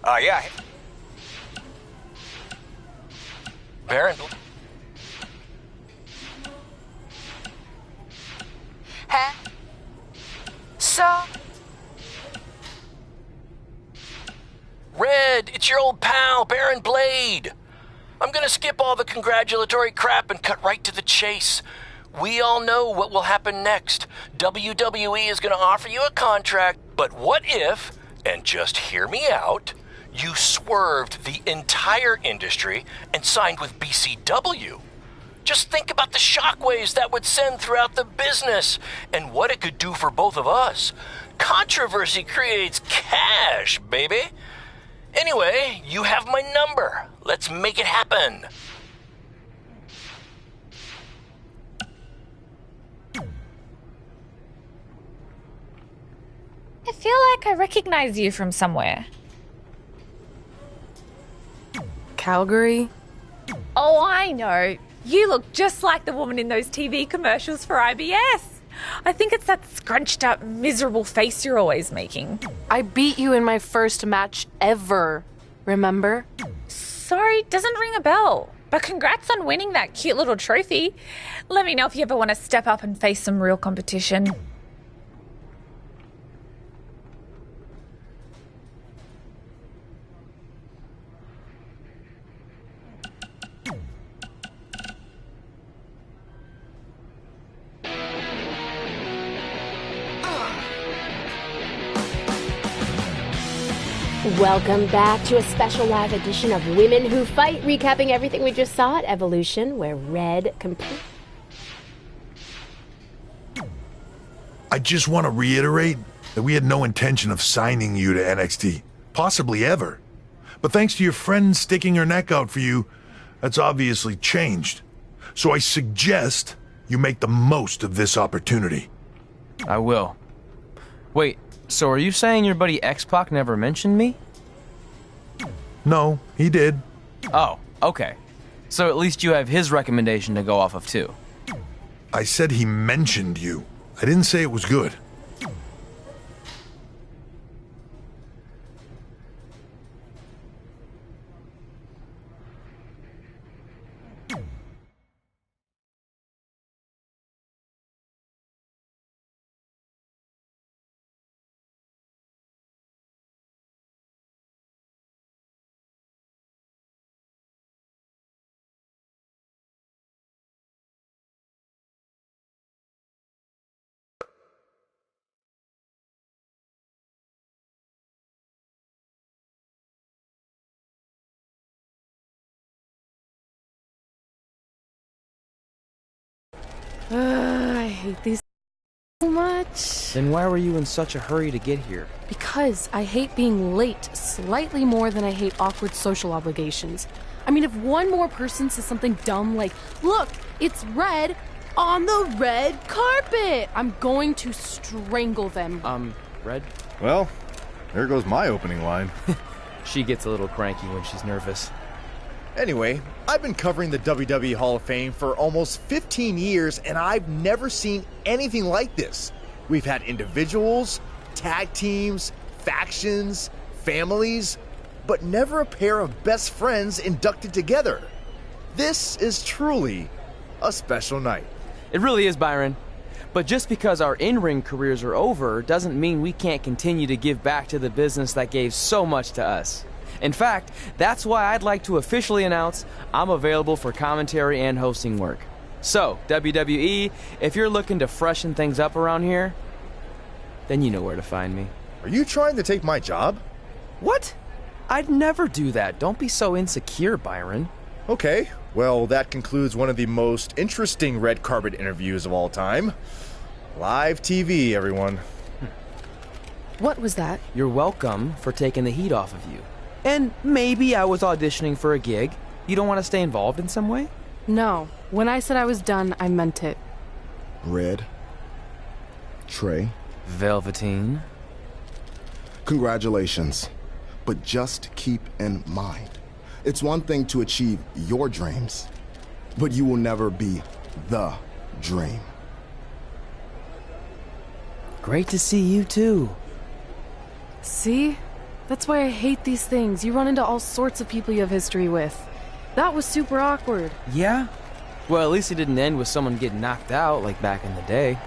Yeah. Baron? Huh? So? Red, it's your old pal, Baron Blade. I'm gonna skip all the congratulatory crap and cut right to the chase. We all know what will happen next. WWE is gonna offer you a contract, but what if, and just hear me out, you swerved the entire industry and signed with BCW? Just think about the shockwaves that would send throughout the business and what it could do for both of us. Controversy creates cash, baby. Anyway, you have my number. Let's make it happen. I feel like I recognize you from somewhere. Calgary? Oh, I know. You look just like the woman in those TV commercials for IBS. I think it's that scrunched up, miserable face you're always making. I beat you in my first match ever, remember? Sorry, doesn't ring a bell. But congrats on winning that cute little trophy. Let me know if you ever want to step up and face some real competition. Welcome back to a special live edition of Women Who Fight, recapping everything we just saw at Evolution, where Red competed. I just want to reiterate that we had no intention of signing you to NXT, possibly ever. But thanks to your friend sticking her neck out for you, that's obviously changed. So I suggest you make the most of this opportunity. I will. Wait, so are you saying your buddy X-Pac never mentioned me? No, he did. Oh, okay. So at least you have his recommendation to go off of too. I said he mentioned you. I didn't say it was good. I hate these so much. Then why were you in such a hurry to get here? Because I hate being late slightly more than I hate awkward social obligations. I mean, if one more person says something dumb like, look, it's red on the red carpet, I'm going to strangle them. Red? Well, there goes my opening line. She gets a little cranky when she's nervous. Anyway, I've been covering the WWE Hall of Fame for almost 15 years, and I've never seen anything like this. We've had individuals, tag teams, factions, families, but never a pair of best friends inducted together. This is truly a special night. It really is, Byron. But just because our in-ring careers are over doesn't mean we can't continue to give back to the business that gave so much to us. In fact, that's why I'd like to officially announce I'm available for commentary and hosting work. So, WWE, if you're looking to freshen things up around here, then you know where to find me. Are you trying to take my job? What? I'd never do that. Don't be so insecure, Byron. Okay, well, that concludes one of the most interesting red carpet interviews of all time. Live TV, everyone. What was that? You're welcome for taking the heat off of you. And maybe I was auditioning for a gig. You don't want to stay involved in some way? No. When I said I was done, I meant it. Red. Trey. Velveteen. Congratulations. But just keep in mind, it's one thing to achieve your dreams, but you will never be the dream. Great to see you too. See? That's why I hate these things. You run into all sorts of people you have history with. That was super awkward. Yeah? Well, at least it didn't end with someone getting knocked out like back in the day.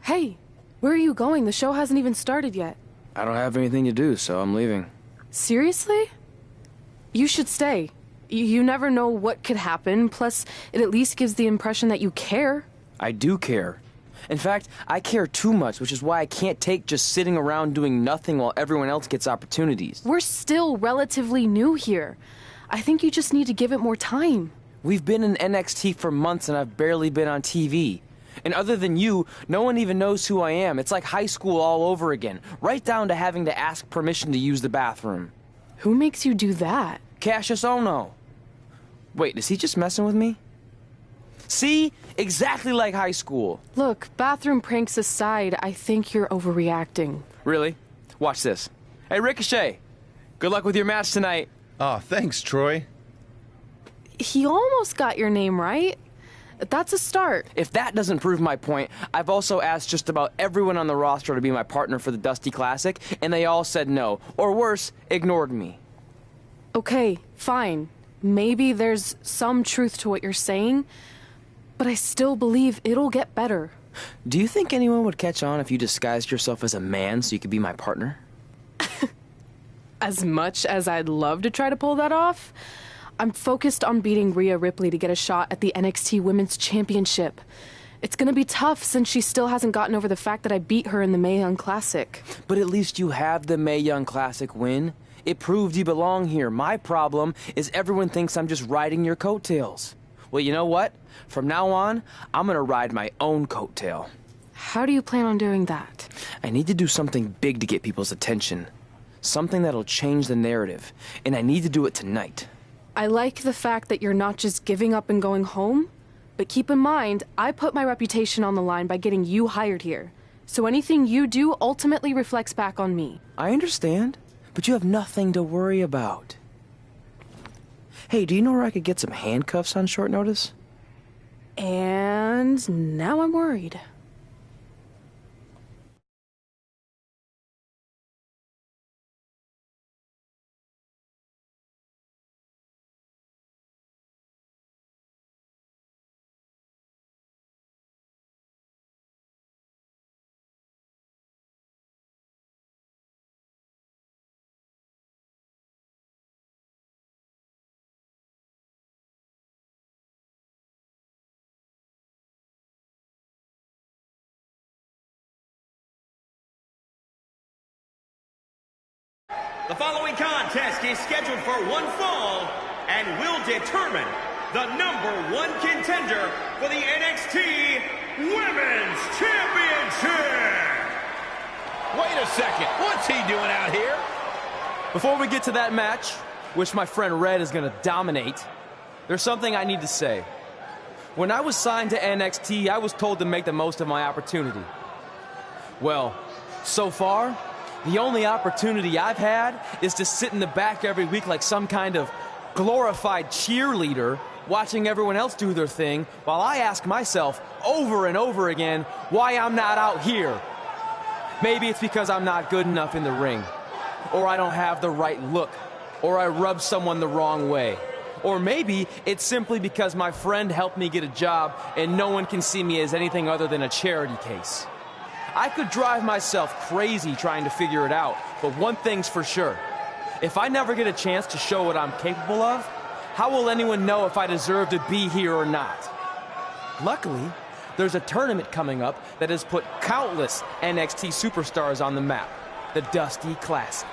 Hey, where are you going? The show hasn't even started yet. I don't have anything to do, so I'm leaving. Seriously? You should stay. You never know what could happen, plus it at least gives the impression that you care. I do care. In fact, I care too much, which is why I can't take just sitting around doing nothing while everyone else gets opportunities. We're still relatively new here. I think you just need to give it more time. We've been in NXT for months and I've barely been on TV. And other than you, no one even knows who I am. It's like high school all over again, right down to having to ask permission to use the bathroom. Who makes you do that? Cassius Ohno. Wait, is he just messing with me? See? Exactly like high school. Look, bathroom pranks aside, I think you're overreacting. Really? Watch this. Hey, Ricochet. Good luck with your match tonight. Aw, thanks, Troy. He almost got your name right. That's a start. If that doesn't prove my point, I've also asked just about everyone on the roster to be my partner for the Dusty Classic, and they all said no. Or worse, ignored me. Okay, fine. Maybe there's some truth to what you're saying, but I still believe it'll get better. Do you think anyone would catch on if you disguised yourself as a man so you could be my partner? As much as I'd love to try to pull that off, I'm focused on beating Rhea Ripley to get a shot at the NXT Women's Championship. It's gonna be tough since she still hasn't gotten over the fact that I beat her in the Mae Young Classic. But at least you have the Mae Young Classic win. It proved you belong here. My problem is everyone thinks I'm just riding your coattails. Well, you know what? From now on, I'm gonna ride my own coattail. How do you plan on doing that? I need to do something big to get people's attention. Something that'll change the narrative. And I need to do it tonight. I like the fact that you're not just giving up and going home, but keep in mind, I put my reputation on the line by getting you hired here. So anything you do ultimately reflects back on me. I understand, but you have nothing to worry about. Hey, do you know where I could get some handcuffs on short notice? And now I'm worried. The following contest is scheduled for one fall and will determine the #1 contender for the NXT Women's Championship. Wait a second, what's he doing out here? Before we get to that match, which my friend Red is gonna dominate, there's something I need to say. When I was signed to NXT, I was told to make the most of my opportunity. Well, so far, the only opportunity I've had is to sit in the back every week like some kind of glorified cheerleader, watching everyone else do their thing, while I ask myself over and over again why I'm not out here. Maybe it's because I'm not good enough in the ring, or I don't have the right look, or I rub someone the wrong way. Or maybe it's simply because my friend helped me get a job and no one can see me as anything other than a charity case. I could drive myself crazy trying to figure it out, but one thing's for sure. If I never get a chance to show what I'm capable of, how will anyone know if I deserve to be here or not? Luckily, there's a tournament coming up that has put countless NXT superstars on the map, the Dusty Classic.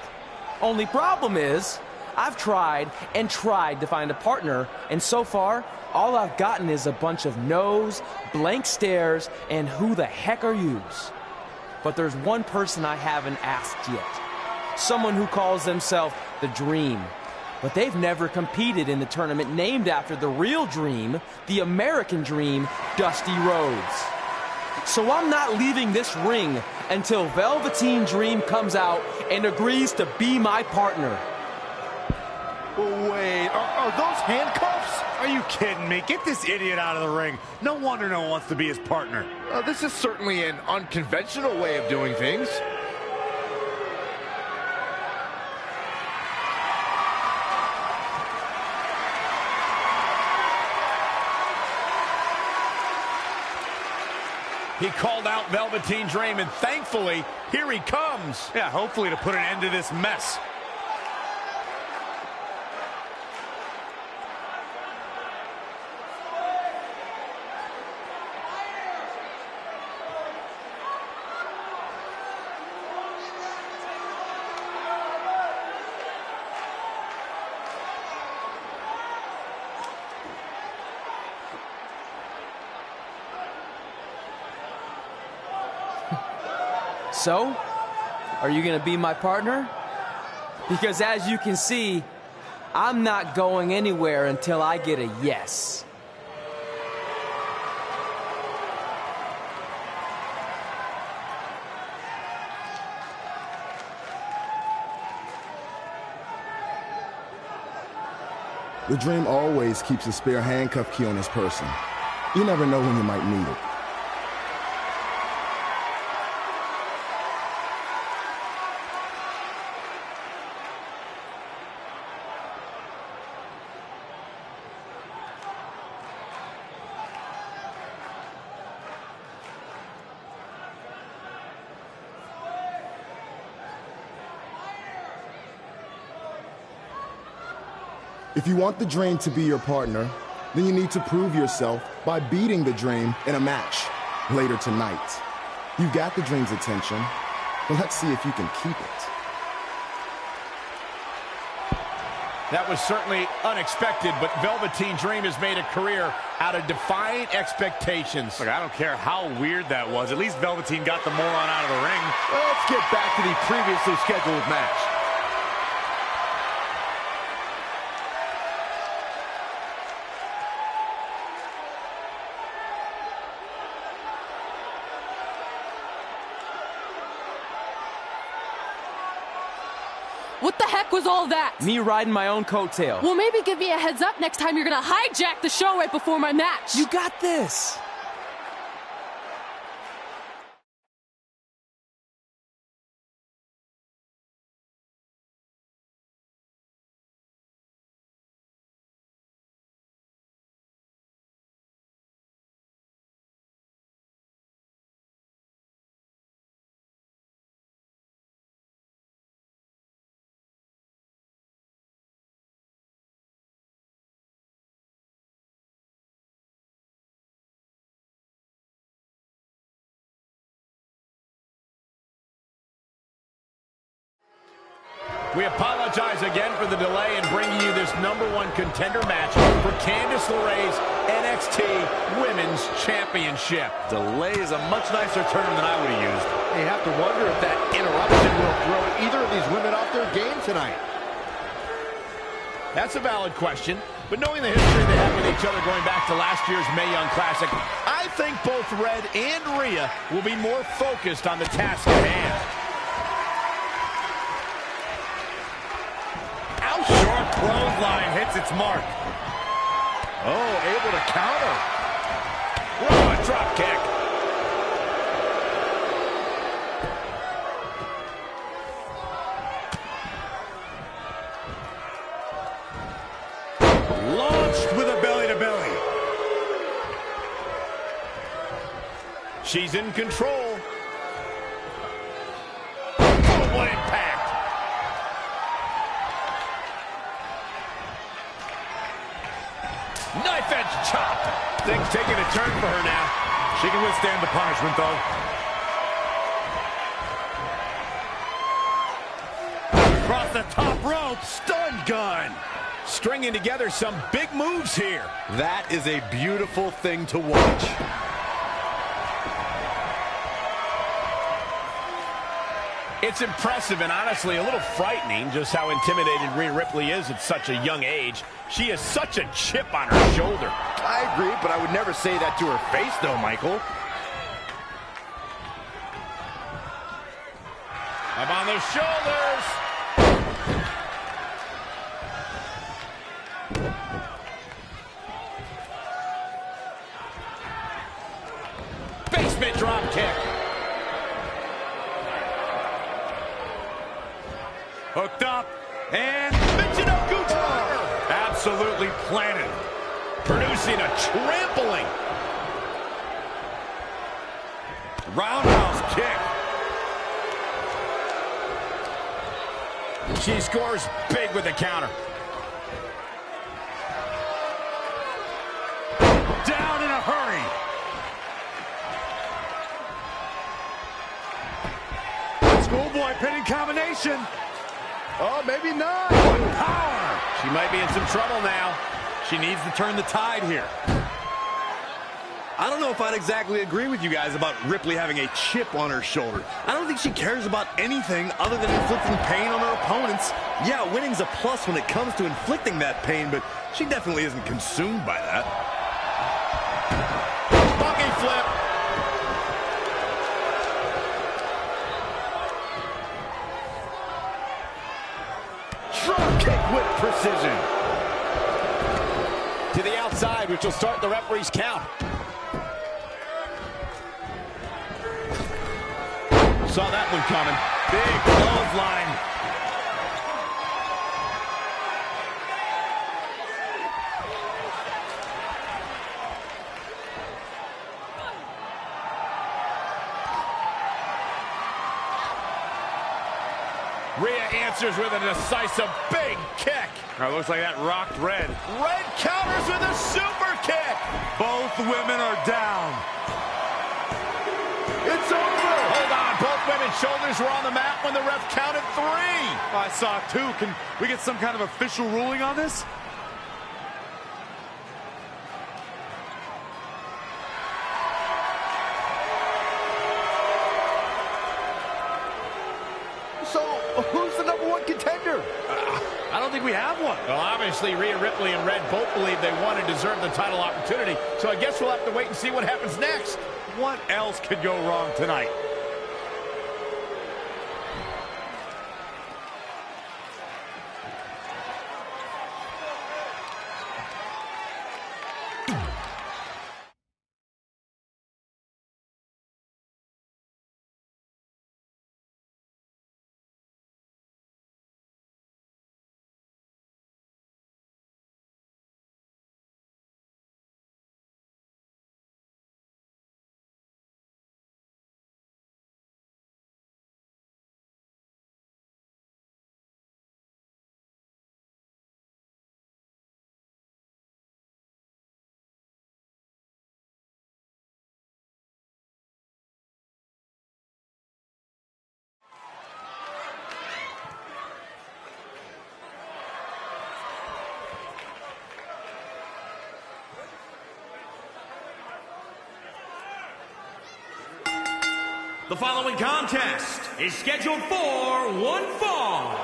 Only problem is, I've tried and tried to find a partner, and so far, all I've gotten is a bunch of no's, blank stares, and who the heck are yous? But there's one person I haven't asked yet. Someone who calls themselves the Dream. But they've never competed in the tournament named after the real Dream, the American Dream, Dusty Rhodes. So I'm not leaving this ring until Velveteen Dream comes out and agrees to be my partner. Wait, are those handcuffs? Are you kidding me? Get this idiot out of the ring. No wonder no one wants to be his partner. This is certainly an unconventional way of doing things. He called out Velveteen Dream, and thankfully, here he comes. Yeah, hopefully to put an end to this mess. So, are you going to be my partner? Because as you can see, I'm not going anywhere until I get a yes. The Dream always keeps a spare handcuff key on his person. You never know when you might need it. If you want the Dream to be your partner, then you need to prove yourself by beating the Dream in a match later tonight. You've got the Dream's attention, but let's see if you can keep it. That was certainly unexpected, but Velveteen Dream has made a career out of defying expectations. Look, I don't care how weird that was. At least Velveteen got the moron out of the ring. Well, let's get back to the previously scheduled match. What the heck was all that? Me riding my own coattail. Well, maybe give me a heads up next time you're gonna hijack the show right before my match. You got this. We apologize again for the delay in bringing you this #1 contender match for Candice LeRae's NXT Women's Championship. Delay is a much nicer term than I would have used. You have to wonder if that interruption will throw either of these women off their game tonight. That's a valid question, but knowing the history they have with each other going back to last year's Mae Young Classic, I think both Red and Rhea will be more focused on the task at hand. Short clothesline hits its mark. Oh, able to counter. Raw drop kick. Launched with a belly-to-belly. She's in control. Full impact. Knife edge chop. Things taking a turn for her now. She can withstand the punishment, though. Across off the top rope. Stun gun. Stringing together some big moves here. That is a beautiful thing to watch. It's impressive and honestly a little frightening just how intimidated Rhea Ripley is at such a young age. She has such a chip on her shoulder. I agree, but I would never say that to her face, though, Michael. Up on the shoulders. Basement drop kick. Hooked up, and Michinoku driver. Absolutely planted. Producing a trampling. Roundhouse kick. She scores big with the counter. Down in a hurry. Schoolboy pinning combination. Oh, maybe not. Power. She might be in some trouble now. She needs to turn the tide here. I don't know if I'd exactly agree with you guys about Ripley having a chip on her shoulder. I don't think she cares about anything other than inflicting pain on her opponents. Yeah, winning's a plus when it comes to inflicting that pain, but she definitely isn't consumed by that. Monkey flip. Drop kick with precision. To the outside, which will start the referee's count. Saw that one coming. Big clothesline. Rhea answers with a decisive big kick. Looks like that rocked Red. Red counters with a super kick. Both women are down. It's over. Hold on. Both women's shoulders were on the mat when the ref counted 3. I saw it too. Can we get some kind of official ruling on this? So, who's the #1 contender? I don't think we have one. Well, obviously, Rhea Ripley and Red both believe they won and deserve the title opportunity, so I guess we'll have to wait and see what happens next. What else could go wrong tonight? The following contest is scheduled for one fall.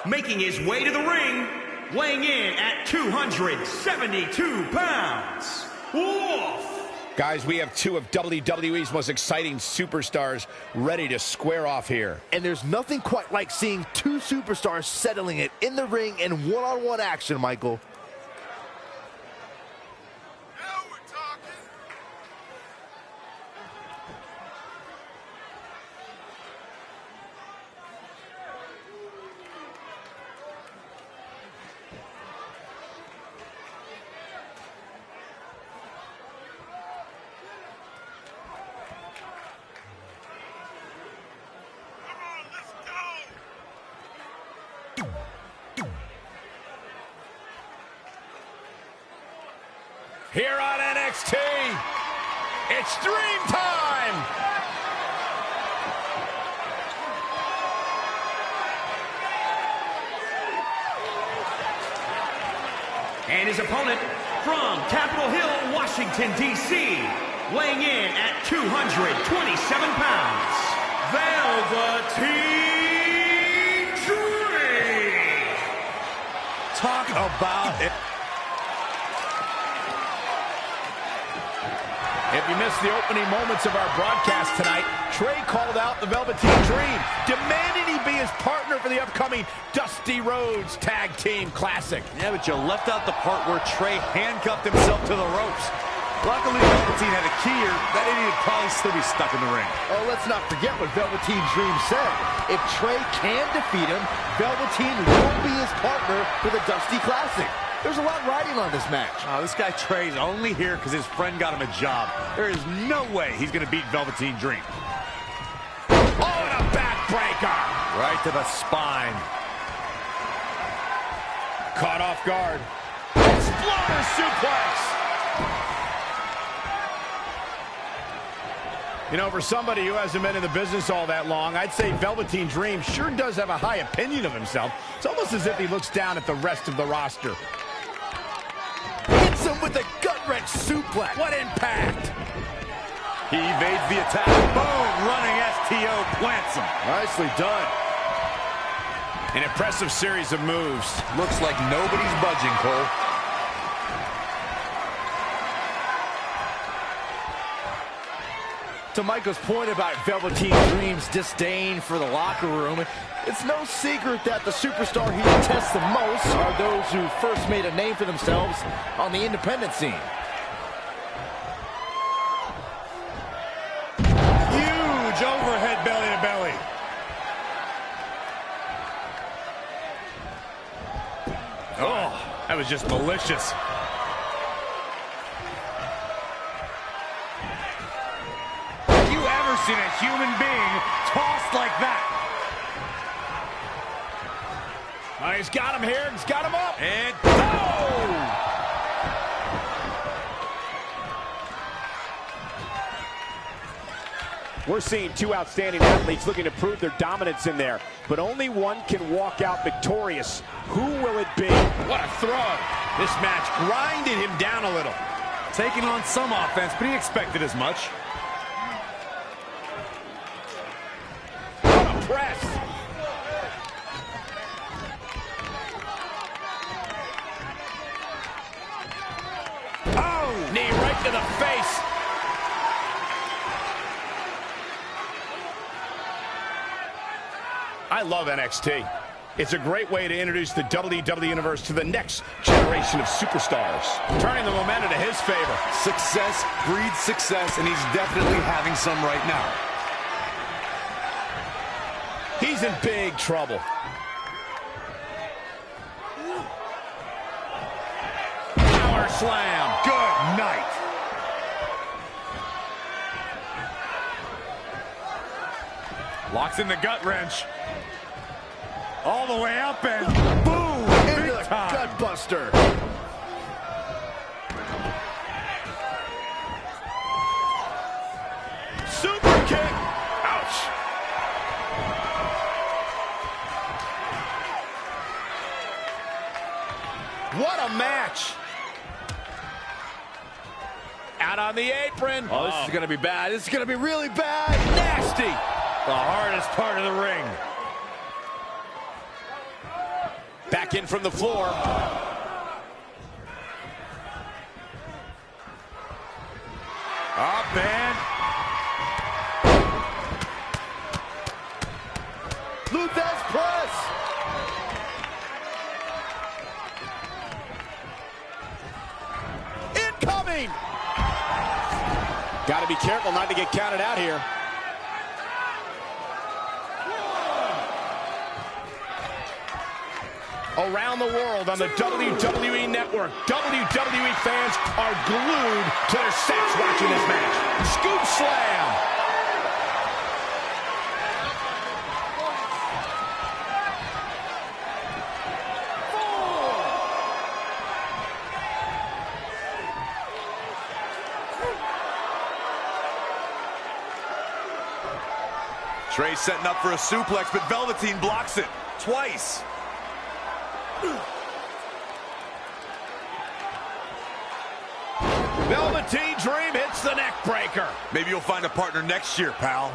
Making his way to the ring, weighing in at 272 pounds, Wolf. Guys, we have two of WWE's most exciting superstars ready to square off here. And there's nothing quite like seeing two superstars settling it in the ring in one-on-one action, Michael. Here on NXT, it's Dream Time! And his opponent from Capitol Hill, Washington, D.C., weighing in at 227 pounds, Velveteen Dream. Talk about it. If you missed the opening moments of our broadcast tonight, Trey called out the Velveteen Dream, demanding he be his partner for the upcoming Dusty Rhodes Tag Team Classic. Yeah, but you left out the part where Trey handcuffed himself to the ropes. Luckily, Velveteen had a key here. That idiot would probably still be stuck in the ring. Oh, let's not forget what Velveteen Dream said. If Trey can defeat him, Velveteen will be his partner for the Dusty Classic. There's a lot riding on this match. Oh, this guy Trey's only here because his friend got him a job. There is no way he's going to beat Velveteen Dream. Oh, and a backbreaker. Right to the spine. Caught off guard. Exploder suplex. You know, for somebody who hasn't been in the business all that long, I'd say Velveteen Dream sure does have a high opinion of himself. It's almost as if he looks down at the rest of the roster. Hits him with a gut-wrench suplex. What impact! He evades the attack. Boom! Running STO plants him. Nicely done. An impressive series of moves. Looks like nobody's budging, Cole. To Michael's point about Velveteen Dream's disdain for the locker room, it's no secret that the superstar he detests the most are those who first made a name for themselves on the independent scene. Huge overhead belly to belly. Oh, that was just malicious. Seen a human being tossed like that. Oh, he's got him here. He's got him up. And we're seeing two outstanding athletes looking to prove their dominance in there, but only one can walk out victorious. Who will it be? What a throw. This match grinded him down a little. taking on some offense, but he expected as much. Press. Oh, knee right to the face. I love NXT. It's a great way to introduce the WWE Universe to the next generation of superstars, turning the momentum to his favor. Success breeds success, and he's definitely having some right now. He's in big trouble. Power slam. Good night. Locks in the gut wrench. All the way up and boom! Into the gut buster. Super kick. Ouch. What a match. Out on the apron. Oh, this is going to be bad. This is going to be really bad. Nasty. The hardest part of the ring. Back in from the floor. Up and Luthez press. Incoming. Got to be careful not to get counted out here. Around the world on the WWE Network, WWE fans are glued to their sets watching this match. Scoop slam. Trey setting up for a suplex, but Velveteen blocks it twice. Velveteen Dream hits the neck breaker. Maybe you'll find a partner next year, pal.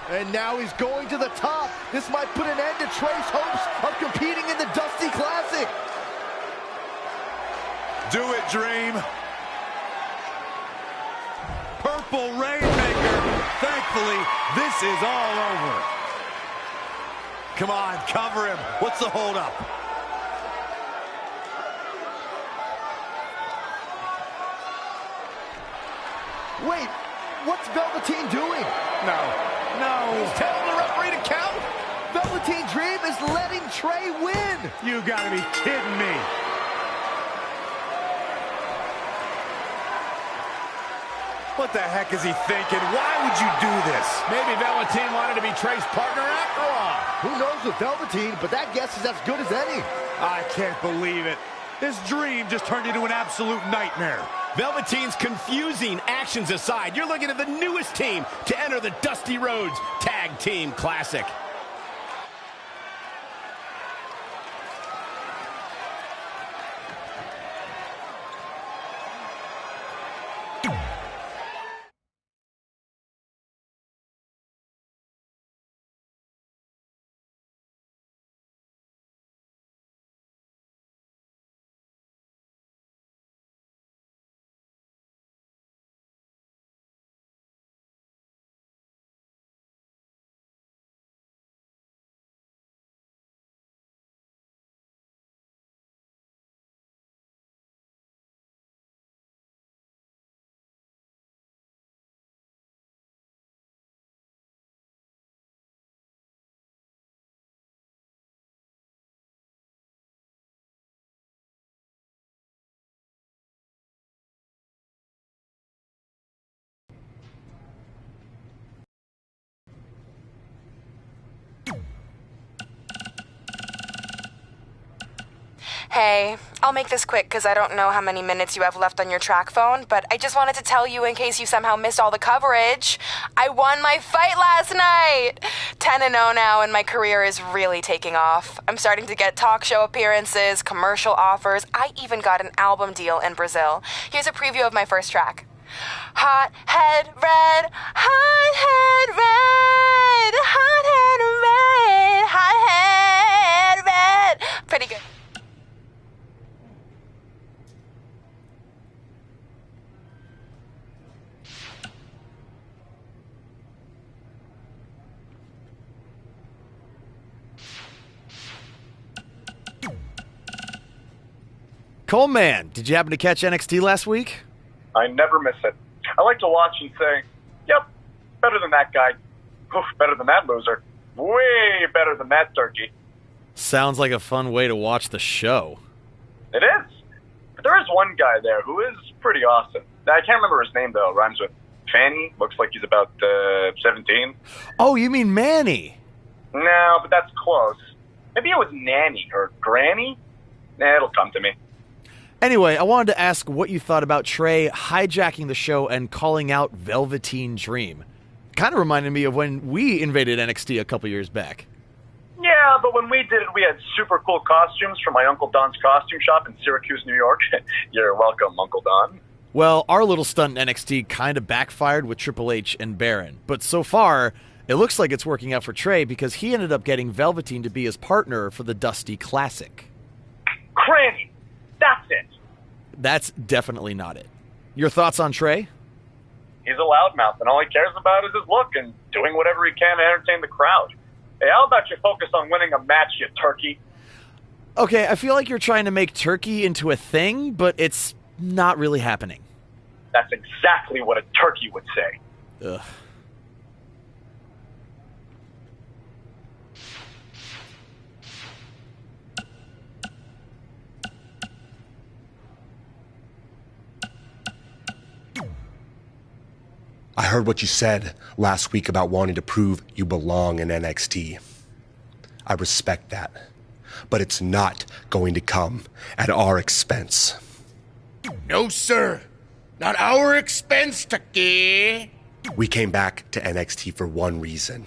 And now he's going to the top. This might put an end to Trey's hopes of competing in the Dusty Classic. Do it, Dream. Purple Rainmaker. Thankfully, this is all over. Come on, cover him. What's the holdup? Wait, what's Velveteen doing? No, he's telling the referee to count. Velveteen Dream is letting Trey win. You gotta be kidding me. What the heck is he thinking? Why would you do this? Maybe Velveteen wanted to be Trey's partner after all. Who knows with Velveteen, but that guess is as good as any. I can't believe it. This Dream just turned into an absolute nightmare. Velveteen's confusing actions aside, you're looking at the newest team to enter the Dusty Rhodes Tag Team Classic. Hey, I'll make this quick because I don't know how many minutes you have left on your track phone, but I just wanted to tell you in case you somehow missed all the coverage. I won my fight last night! 10-0 now, and my career is really taking off. I'm starting to get talk show appearances, commercial offers. I even got an album deal in Brazil. Here's a preview of my first track. Hot head red, hot head red, hot head red, hot head red. Pretty good. Coleman, did you happen to catch NXT last week? I never miss it. I like to watch and say, yep, better than that guy. Oof, better than that loser. Way better than that turkey. Sounds like a fun way to watch the show. It is. But there is one guy there who is pretty awesome. I can't remember his name, though. It rhymes with Fanny. Looks like he's about 17. Oh, you mean Manny? No, but that's close. Maybe it was Nanny or Granny. It'll come to me. Anyway, I wanted to ask what you thought about Trey hijacking the show and calling out Velveteen Dream. Kind of reminded me of when we invaded NXT a couple years back. Yeah, but when we did it, we had super cool costumes from my Uncle Don's costume shop in Syracuse, New York. You're welcome, Uncle Don. Well, our little stunt in NXT kind of backfired with Triple H and Baron. But so far, it looks like it's working out for Trey because he ended up getting Velveteen to be his partner for the Dusty Classic. Cranny! That's it! That's definitely not it. Your thoughts on Trey? He's a loudmouth, and all he cares about is his look and doing whatever he can to entertain the crowd. Hey, how about you focus on winning a match, you turkey? Okay, I feel like you're trying to make turkey into a thing, but it's not really happening. That's exactly what a turkey would say. Ugh. I heard what you said last week about wanting to prove you belong in NXT. I respect that. But it's not going to come at our expense. No, sir. Not our expense, Turkey. We came back to NXT for one reason.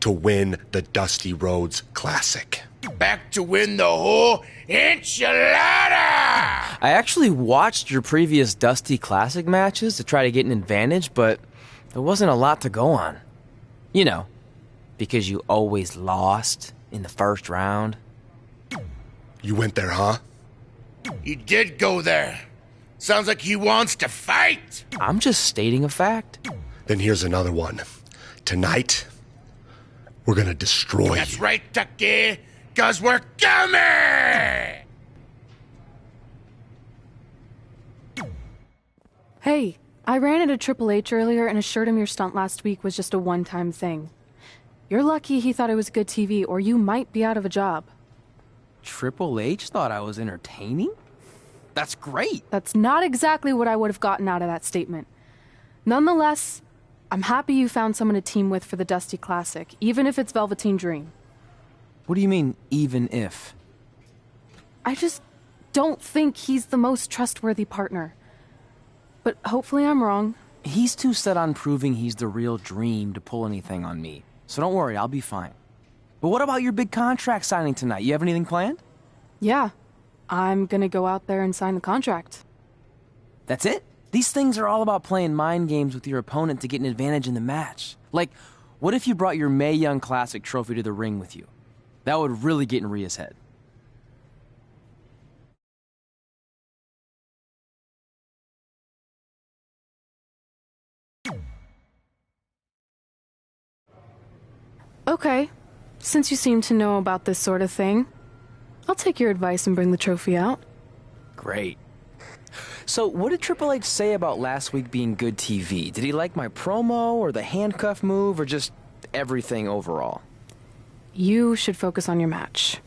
To win the Dusty Rhodes Classic. Back to win the whole enchilada! I actually watched your previous Dusty Classic matches to try to get an advantage, but there wasn't a lot to go on. You know, because you always lost in the first round. You went there, huh? He did go there. Sounds like he wants to fight. I'm just stating a fact. Then here's another one. Tonight, we're gonna destroy That's you. right, Tucky, 'cause we're coming! Hey, I ran into Triple H earlier and assured him your stunt last week was just a one-time thing. You're lucky he thought it was good TV, or you might be out of a job. Triple H thought I was entertaining? That's great. That's not exactly what I would have gotten out of that statement. Nonetheless, I'm happy you found someone to team with for the Dusty Classic, even if it's Velveteen Dream. What do you mean, even if? I just don't think he's the most trustworthy partner. But hopefully I'm wrong. He's too set on proving he's the real Dream to pull anything on me. So don't worry, I'll be fine. But what about your big contract signing tonight? You have anything planned? Yeah, I'm gonna go out there and sign the contract. That's it? These things are all about playing mind games with your opponent to get an advantage in the match. Like, what if you brought your Mae Young Classic trophy to the ring with you? That would really get in Rhea's head. Okay, since you seem to know about this sort of thing, I'll take your advice and bring the trophy out. Great. So, what did Triple H say about last week being good TV? Did he like my promo, or the handcuff move, or just everything overall? You should focus on your match.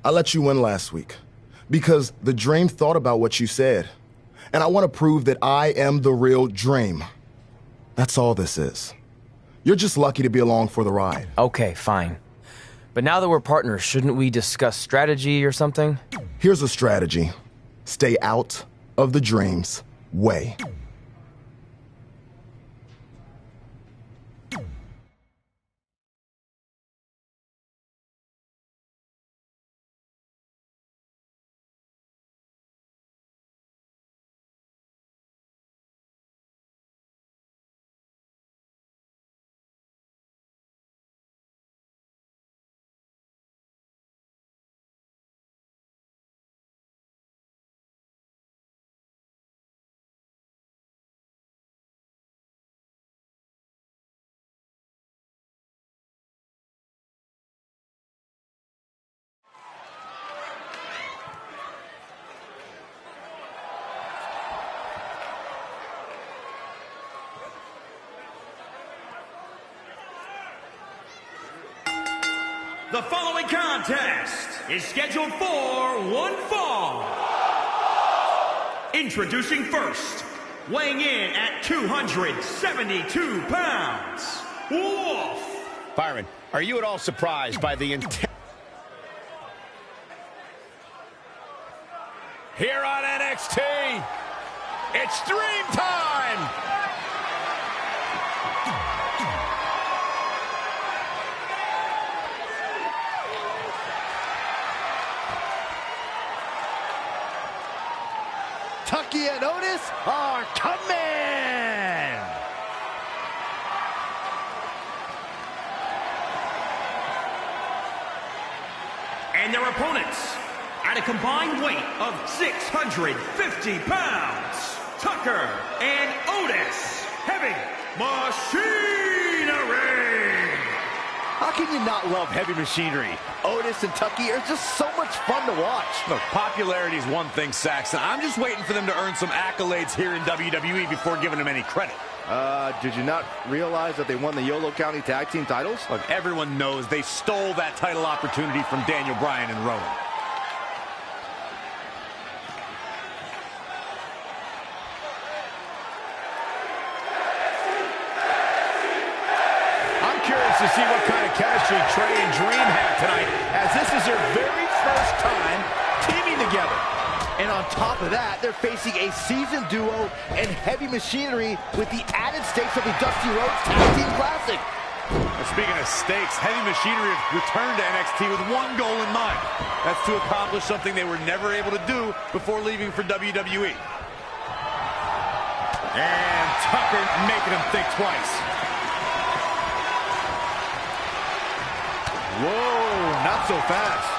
I let you win last week because the Dream thought about what you said. And I want to prove that I am the real Dream. That's all this is. You're just lucky to be along for the ride. Okay, fine. But now that we're partners, shouldn't we discuss strategy or something? Here's a strategy. Stay out of the Dream's way. The following contest is scheduled for one fall. Introducing first, weighing in at 272 pounds, Wolf. Byron, are you at all surprised by the intent? Here on NXT, it's Dream Time! Tucky and Otis are coming! And their opponents, at a combined weight of 650 pounds, Tucker and Otis, Heavy Machinery! How can you not love Heavy Machinery? Otis and Tucky are just so much fun to watch. Look, popularity is one thing, Saxton. I'm just waiting for them to earn some accolades here in WWE before giving them any credit. Did you not realize that they won the Yolo County Tag Team titles? Look, everyone knows they stole that title opportunity from Daniel Bryan and Rowan. To see what kind of chemistry Trey and Dream have tonight, as this is their very first time teaming together. And on top of that, they're facing a seasoned duo and Heavy Machinery with the added stakes of the Dusty Rhodes Tag Team Classic. Well, speaking of stakes, Heavy Machinery have returned to NXT with one goal in mind. That's to accomplish something they were never able to do before leaving for WWE. And Tucker making them think twice. Whoa, not so fast.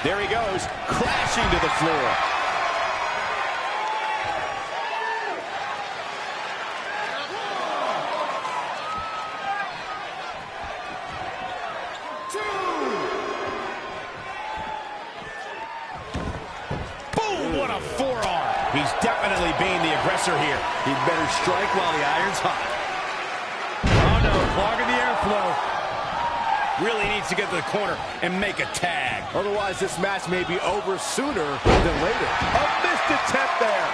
There he goes, crashing to the floor. Boom, what a forearm. He's definitely being the aggressor here. He'd better strike while the iron's hot. Oh no, clogging the airflow. Really needs to get to the corner and make a tag. Otherwise, this match may be over sooner than later. A missed attempt there.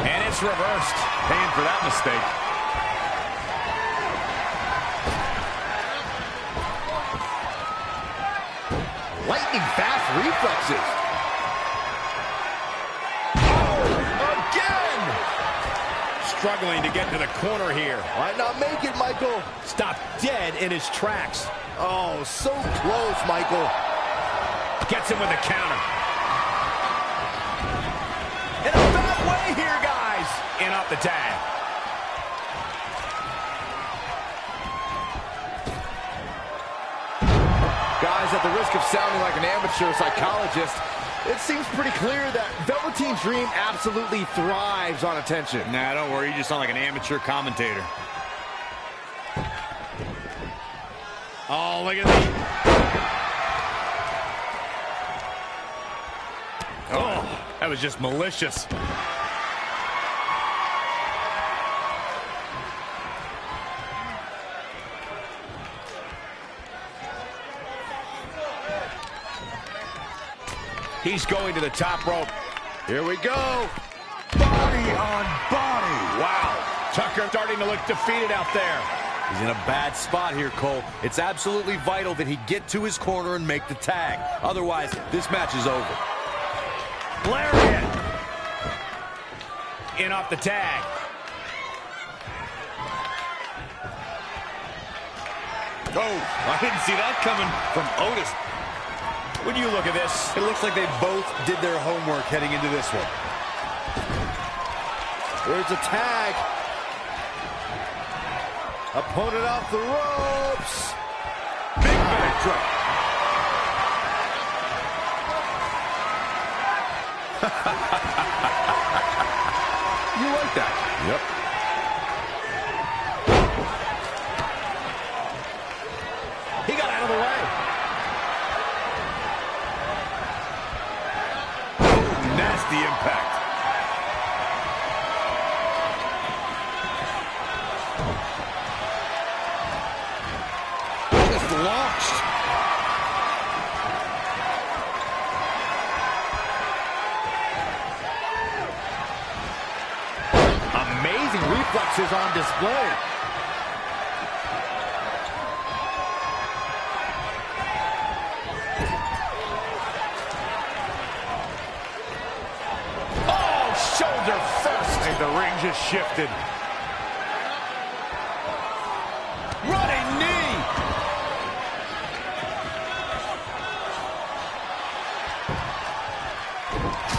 And it's reversed. Paying for that mistake. Lightning fast reflexes. Struggling to get to the corner here. Might not make it, Michael. Stopped dead in his tracks. Oh, so close, Michael. Gets him with a counter. In a bad way here, guys. In off the tag. Guys, at the risk of sounding like an amateur psychologist, it seems pretty clear that Velveteen Dream absolutely thrives on attention. Nah, don't worry. You just sound like an amateur commentator. Oh, look at that. Oh, that was just malicious. He's going to the top rope. Here we go. Body on body. Wow. Tucker starting to look defeated out there. He's in a bad spot here, Cole. It's absolutely vital that he get to his corner and make the tag. Otherwise, this match is over. Lariat. In off the tag. Oh, I didn't see that coming from Otis. When you look at this, it looks like they both did their homework heading into this one. There's a tag. Opponent off the ropes. Big backdrop. You like that? Yep. He got out of the way. Ooh, nasty impact. Just launched. Amazing reflexes on display. Shoulder first. And the ring just shifted. Running knee.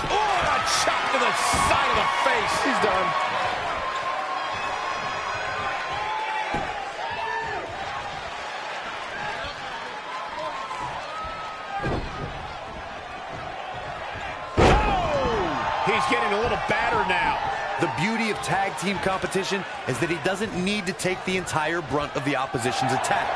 Oh, a chop to the side of the face. He's done. He's getting a little battered now. The beauty of tag team competition is that he doesn't need to take the entire brunt of the opposition's attack.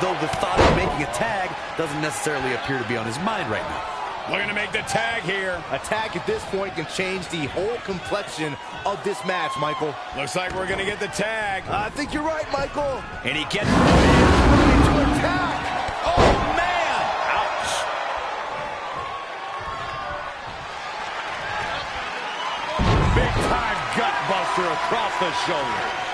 Though the thought of making a tag doesn't necessarily appear to be on his mind right now. Looking to make the tag here. A tag at this point can change the whole complexion of this match, Michael. Looks like we're going to get the tag. I think you're right, Michael. And he gets ready to attack. Oh, man. Ouch. Big time gut buster across the shoulder.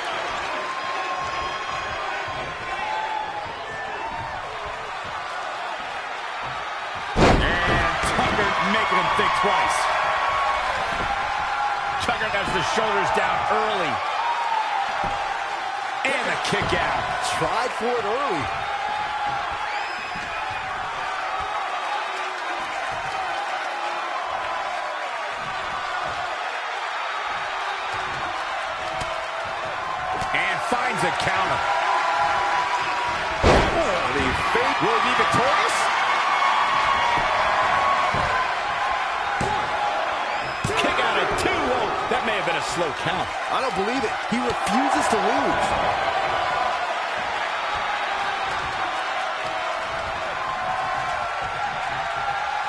Making him think twice. Tucker has the shoulders down early. And the kick out. Tried for it early. And finds a counter. Holy fate. Will he be victorious? That may have been a slow count. I don't believe it. He refuses to lose.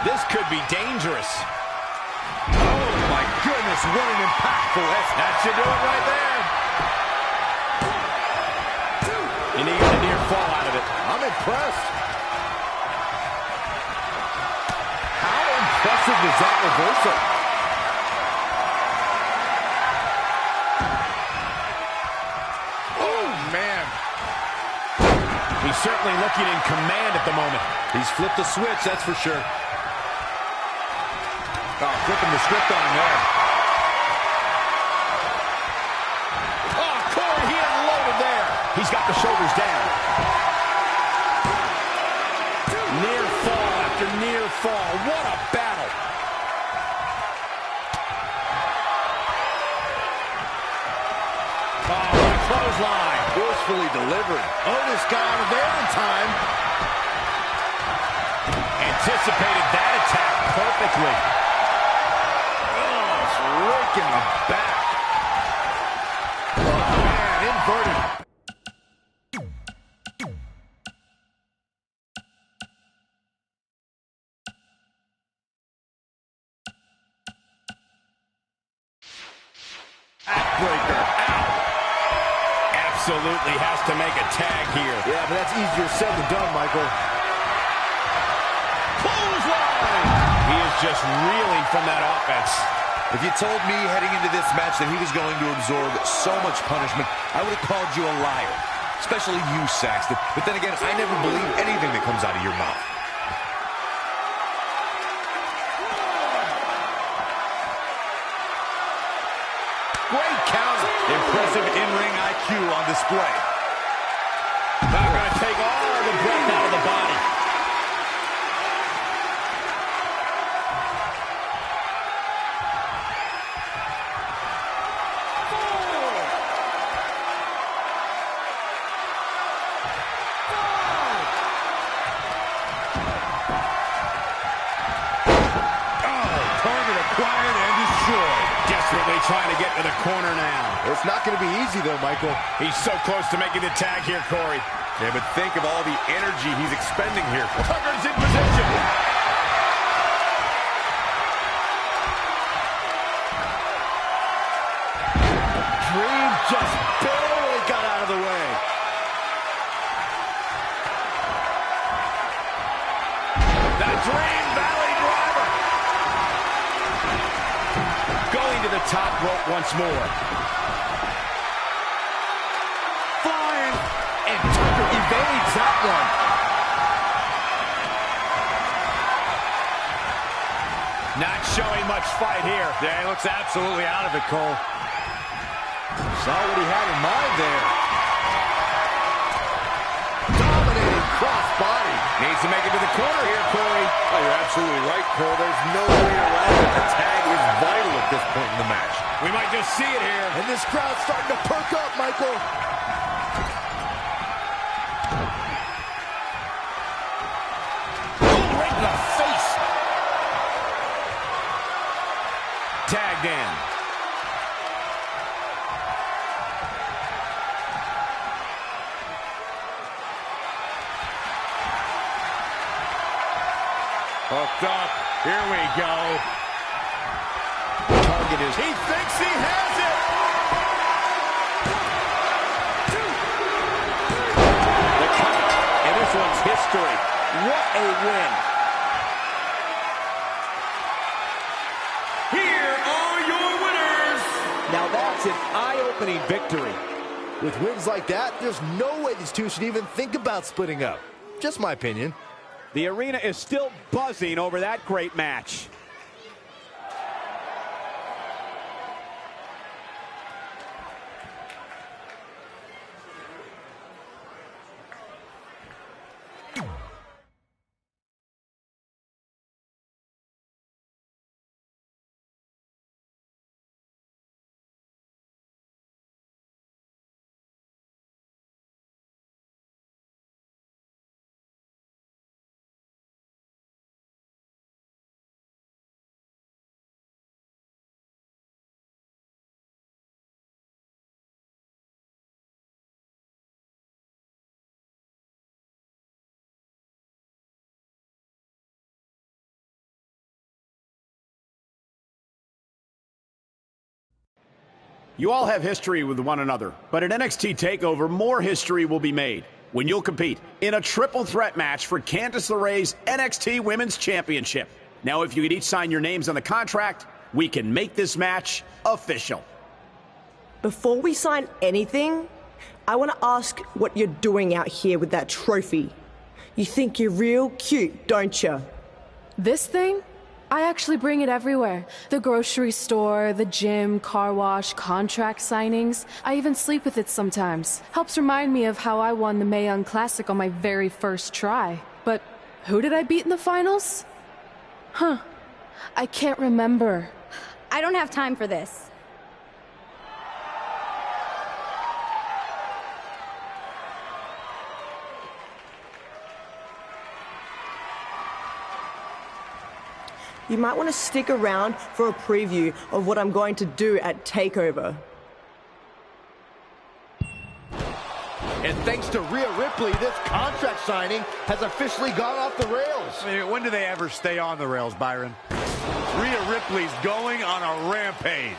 This could be dangerous. Oh, my goodness, what an impactful effort. That should do it right there. And he got a near fall out of it. I'm impressed. How impressive is that reversal? He's certainly looking in command at the moment. He's flipped the switch, that's for sure. Oh, flipping the script on him there. Oh, Corey, he unloaded there. He's got the shoulders down. Near fall after near fall. What a battle. Oh, what a clothesline. Forcefully delivered. Otis got out of there in time. Anticipated that attack perfectly. Oh, it's raking the back. Oh, man, inverted. Backbreaker. Ow. Absolutely has to make a tag here. Yeah, but that's easier said than done, Michael. Clothesline! He is just reeling from that offense. If you told me heading into this match that he was going to absorb so much punishment, I would have called you a liar. Especially you, Saxton. But then again, I never believe anything that comes out of your mouth. Great counter. Impressive in-ring IQ on display. Not going to take all the breath out of the body. Trying to get to the corner now. It's not going to be easy, though, Michael. He's so close to making the tag here, Corey. Yeah, but think of all the energy he's expending here. Tucker's in position. Dream just barely got out of the way. The Dream Valley Driver. Going to the top rope once more. Flying. And Tucker evades that one. Not showing much fight here. Yeah, he looks absolutely out of it, Cole. Saw what he had in mind there. Dominating cross-body. Needs to make it to the corner here, Corey. Oh, you're absolutely right, Cole. There's no way around it. The tag is vital at this point in the match. We might just see it here. And this crowd's starting to perk up, Michael. Right in the face. Tagged in. Hooked up. Here we go. Target is... He thinks he has it. The count. And this one's history. What a win. Here are your winners. Now that's an eye-opening victory. With wins like that, there's no way these two should even think about splitting up. Just my opinion. The arena is still buzzing over that great match. You all have history with one another, but at NXT TakeOver, more history will be made when you'll compete in a triple threat match for Candice LeRae's NXT Women's Championship. Now, if you could each sign your names on the contract, we can make this match official. Before we sign anything, I want to ask what you're doing out here with that trophy. You think you're real cute, don't you? This thing? I actually bring it everywhere. The grocery store, the gym, car wash, contract signings. I even sleep with it sometimes. Helps remind me of how I won the Mae Young Classic on my very first try. But who did I beat in the finals? Huh. I can't remember. I don't have time for this. You might want to stick around for a preview of what I'm going to do at TakeOver. And thanks to Rhea Ripley, this contract signing has officially gone off the rails. I mean, when do they ever stay on the rails, Byron? Rhea Ripley's going on a rampage.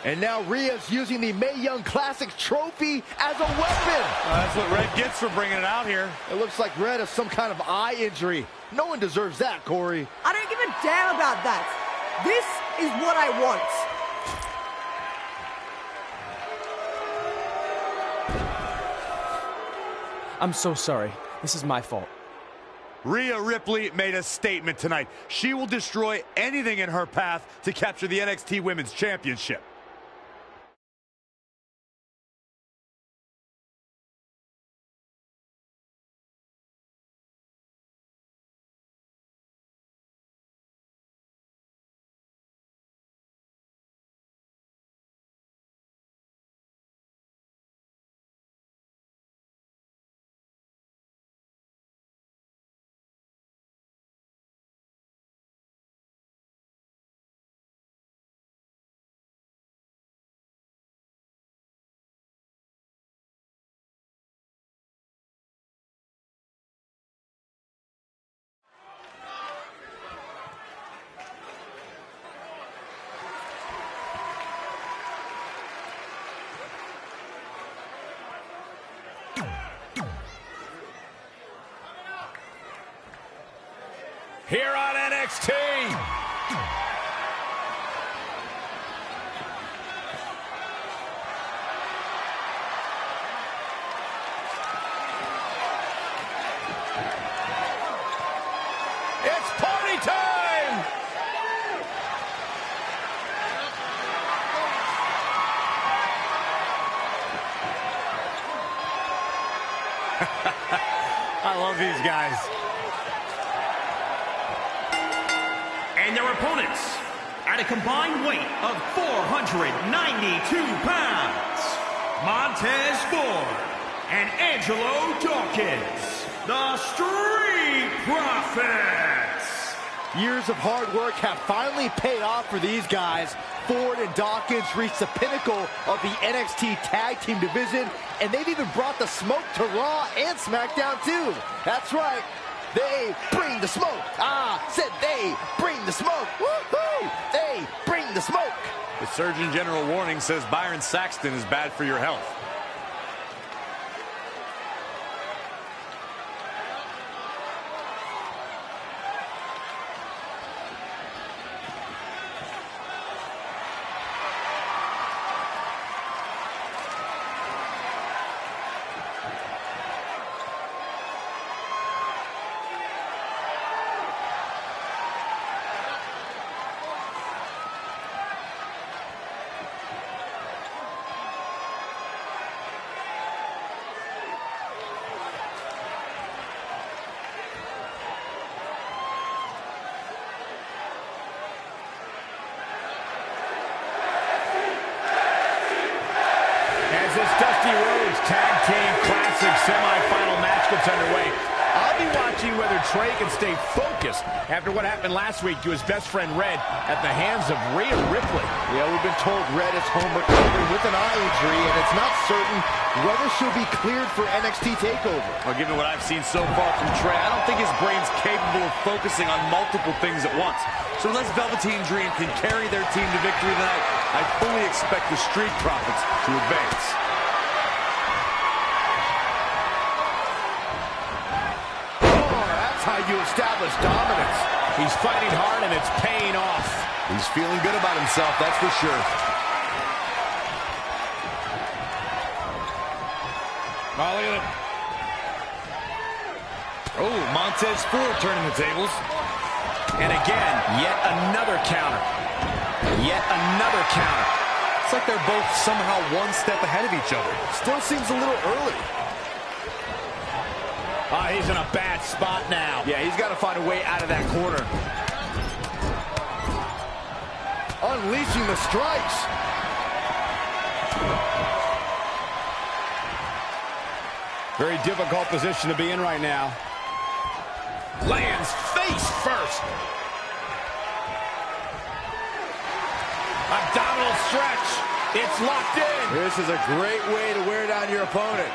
And now Rhea's using the Mae Young Classic trophy as a weapon. That's what Red gets for bringing it out here. It looks like Red has some kind of eye injury. No one deserves that, Corey. I don't give a damn about that. This is what I want. I'm so sorry. This is my fault. Rhea Ripley made a statement tonight. She will destroy anything in her path to capture the NXT Women's Championship. Here on NXT. It's party time! I love these guys. And their opponents, at a combined weight of 492 pounds, Montez Ford and Angelo Dawkins, the Street Profits. Years of hard work have finally paid off for these guys. Ford and Dawkins reached the pinnacle of the NXT Tag Team division, and they've even brought the smoke to Raw and SmackDown too. That's right. They bring the smoke. Said they bring the smoke. Woohoo! They bring the smoke. The Surgeon General warning says Byron Saxton is bad for your health. This Dusty Rhodes Tag Team Classic semifinal match gets underway. I'll be watching whether Trey can stay focused after what happened last week to his best friend Red at the hands of Rhea Ripley. Yeah, we've been told Red is home recovering with an eye injury, and it's not certain whether she'll be cleared for NXT TakeOver. Well, given what I've seen so far from Trey, I don't think his brain's capable of focusing on multiple things at once. So unless Velveteen Dream can carry their team to victory tonight, I fully expect the Street Profits to advance. How you establish dominance. He's fighting hard and it's paying off. He's feeling good about himself, that's for sure. Oh, look at it. Oh, Montez Ford turning the tables. And again, yet another counter. Yet another counter. It's like they're both somehow one step ahead of each other. Still seems a little early. He's in a bad spot now. Yeah, he's got to find a way out of that corner. Unleashing the strikes. Very difficult position to be in right now. Lands face first. Abdominal stretch. It's locked in. This is a great way to wear down your opponent.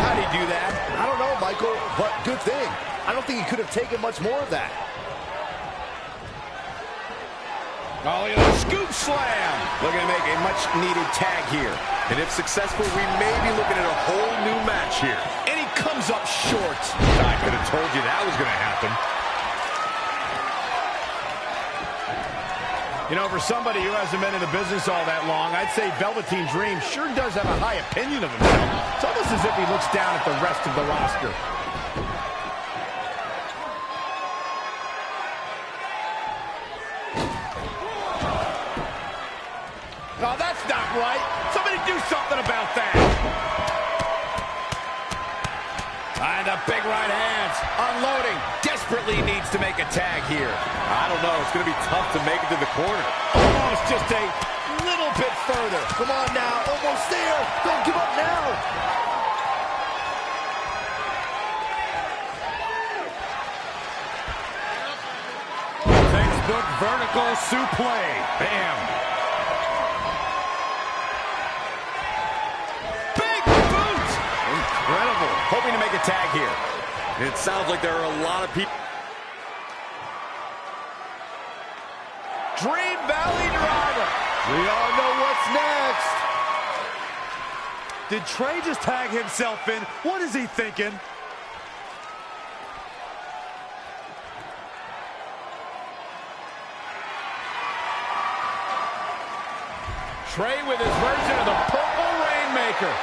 How'd he do that? I don't know, Michael, but good thing. I don't think he could have taken much more of that. Oh, look at the scoop slam. Looking to make a much-needed tag here. And if successful, we may be looking at a whole new match here. And he comes up short. I could have told you that was going to happen. You know, for somebody who hasn't been in the business all that long, I'd say Velveteen Dream sure does have a high opinion of himself. It's almost as if he looks down at the rest of the roster. Oh, that's not right. Somebody do something about that. And a big right hands. Unloading. Desperately needs to make a tag here. I don't know. It's going to be tough to make it to the corner. Almost just a little bit further. Come on now. Almost there. Don't give up now. Textbook vertical suplex. Bam. Incredible. Hoping to make a tag here. It sounds like there are a lot of people. Dream Valley Driver. We all know what's next. Did Trey just tag himself in? What is he thinking? Trey with his version of the Purple Rainmaker.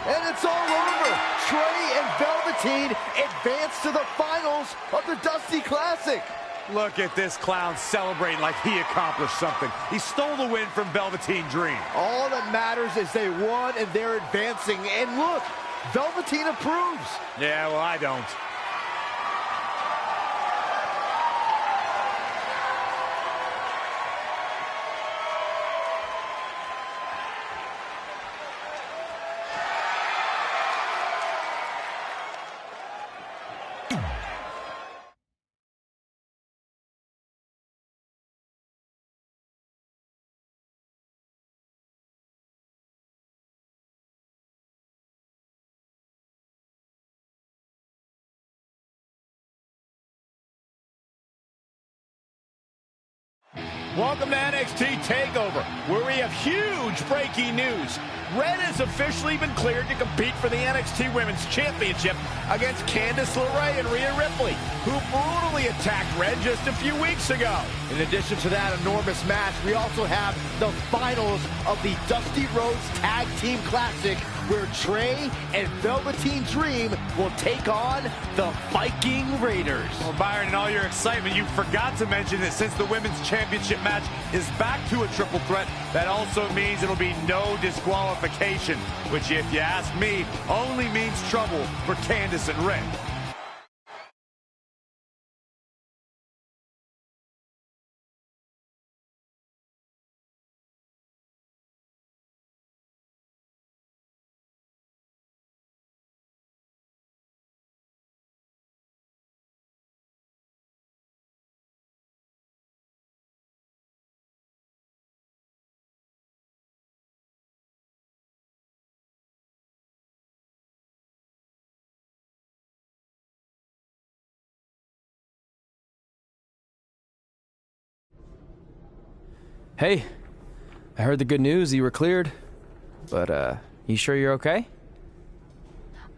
And it's all over. Trey and Velveteen advance to the finals of the Dusty Classic. Look at this clown celebrating like he accomplished something. He stole the win from Velveteen Dream. All that matters is they won and they're advancing. And look, Velveteen approves. Yeah, well, I don't. Welcome to NXT TakeOver, where we have huge breaking news. Red has officially been cleared to compete for the NXT Women's Championship against Candice LeRae and Rhea Ripley, who brutally attacked Red just a few weeks ago. In addition to that enormous match, we also have the finals of the Dusty Rhodes Tag Team Classic, where Trey and Velveteen Dream will take on the Viking Raiders. Well, Byron, in all your excitement, you forgot to mention that since the Women's Championship match is back to a triple threat, that also means it'll be no disqualification, which, if you ask me, only means trouble for Candice and Red. Hey, I heard the good news, you were cleared. But, you sure you're okay?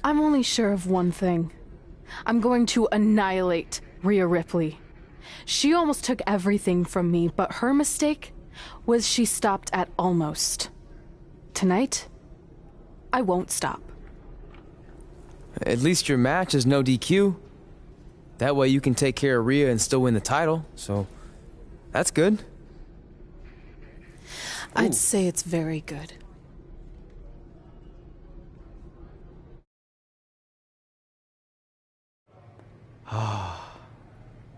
I'm only sure of one thing. I'm going to annihilate Rhea Ripley. She almost took everything from me, but her mistake was she stopped at almost. Tonight, I won't stop. At least your match is no DQ. That way you can take care of Rhea and still win the title, so that's good. I'd say it's very good.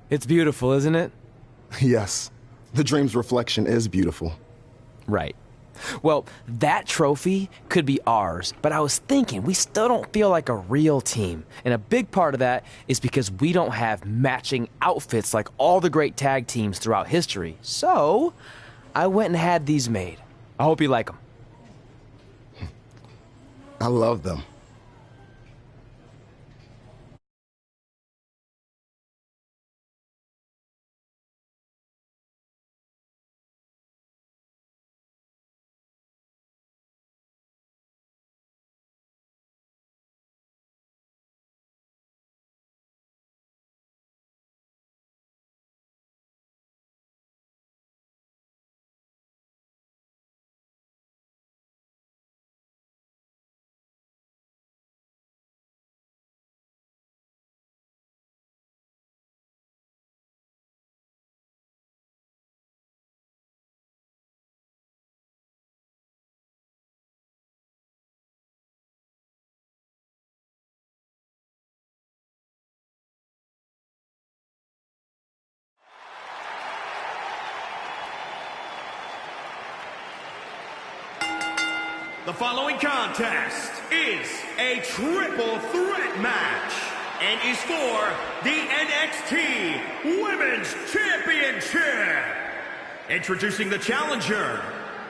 It's beautiful, isn't it? Yes. The Dream's reflection is beautiful. Right. Well, that trophy could be ours, but I was thinking we still don't feel like a real team. And a big part of that is because we don't have matching outfits like all the great tag teams throughout history. So, I went and had these made. I hope you like them. I love them. The following contest is a triple threat match and is for the NXT Women's Championship. Introducing the challenger,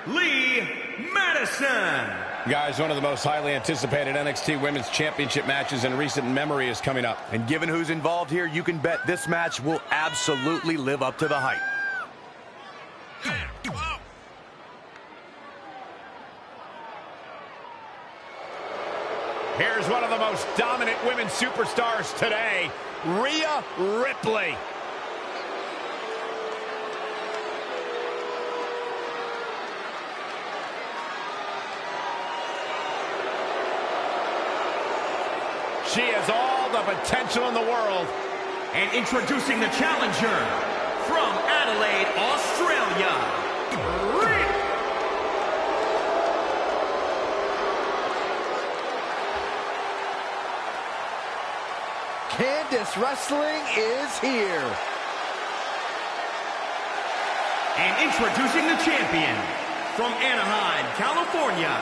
Lee Madison. Guys, one of the most highly anticipated NXT Women's Championship matches in recent memory is coming up. And given who's involved here, you can bet this match will absolutely live up to the hype. Here's one of the most dominant women's superstars today, Rhea Ripley. She has all the potential in the world. And introducing the challenger, from Adelaide, Australia, Rhea. Candice Wrestling is here. And introducing the champion, from Anaheim, California,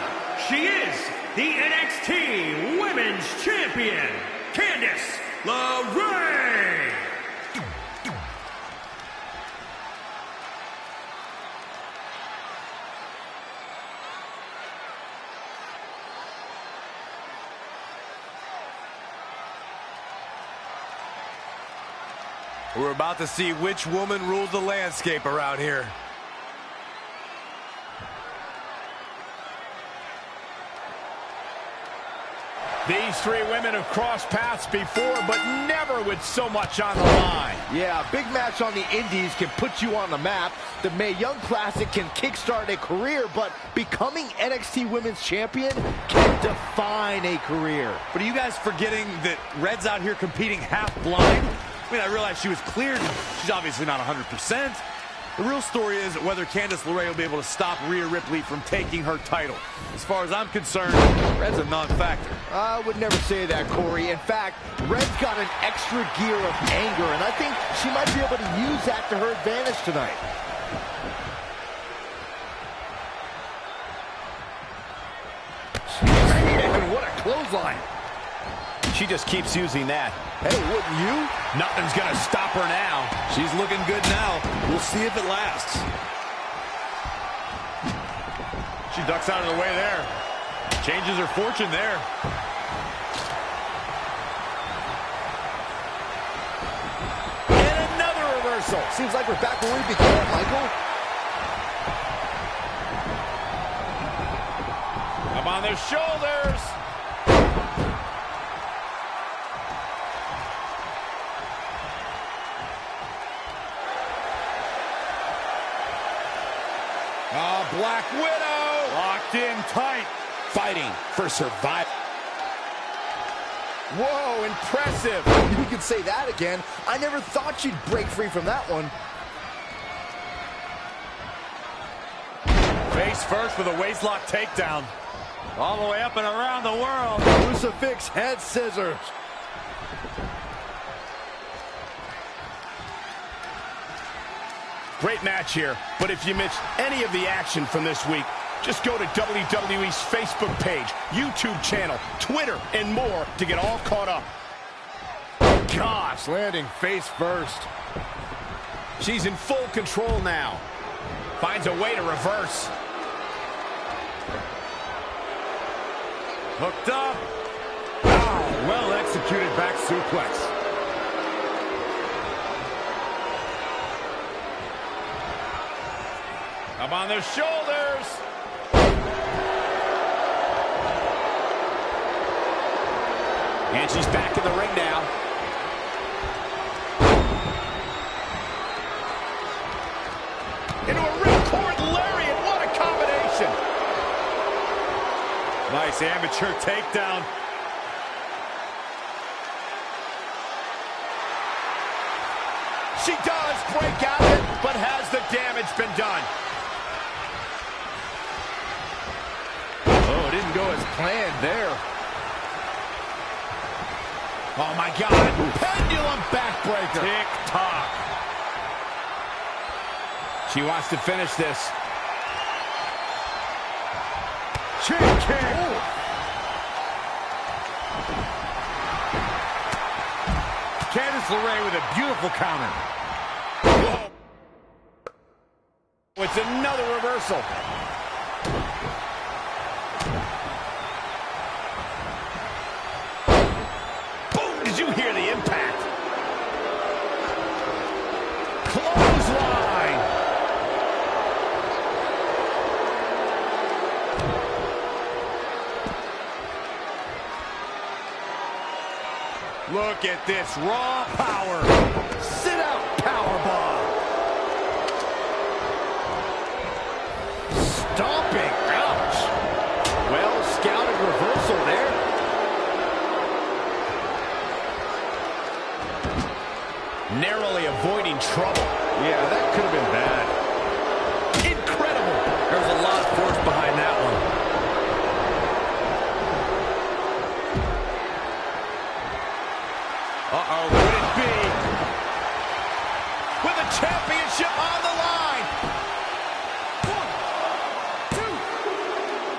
she is the NXT Women's Champion, Candice LeRae. We're about to see which woman rules the landscape around here. These three women have crossed paths before, but never with so much on the line. Yeah, a big match on the Indies can put you on the map. The Mae Young Classic can kickstart a career, but becoming NXT Women's Champion can define a career. But are you guys forgetting that Red's out here competing half blind? I mean, I realize she was cleared. She's obviously not 100%. The real story is whether Candice LeRae will be able to stop Rhea Ripley from taking her title. As far as I'm concerned, Red's a non-factor. I would never say that, Corey. In fact, Red's got an extra gear of anger, and I think she might be able to use that to her advantage tonight. What a clothesline. She just keeps using that. Hey, wouldn't you? Nothing's going to stop her now. She's looking good now. We'll see if it lasts. She ducks out of the way there. Changes her fortune there. And another reversal. Seems like we're back where we began, Michael. Up on their shoulders. Black Widow locked in tight, fighting for survival. Whoa, impressive. You could say that again. I never thought you'd break free from that one. Face first with a waistlock takedown. All the way up and around the world. Crucifix head scissors. Great match here, but if you missed any of the action from this week, just go to WWE's Facebook page, YouTube channel, Twitter, and more to get all caught up. Gosh, landing face first. She's in full control now. Finds a way to reverse. Hooked up. Oh, well executed back suplex. Up on their shoulders. And she's back in the ring now. Into a ripcord lariat. What a combination. Nice amateur takedown. She does break out of it, but has the damage been done? Oh, it didn't go as planned there. Oh, my God. Pendulum backbreaker. Tick-tock. She wants to finish this. chin kick. Candice LeRae with a beautiful counter. Whoa. It's another reversal. Boom! Did you hear the impact? Clothesline. Look at this raw power. Sit out powerbomb. Stomping. Ouch. Well scouted reversal there. Narrowly avoiding trouble. Yeah, that could have been bad. Incredible. There's a lot of force behind that one. Uh-oh, would it be? With the championship on the line. 1, 2,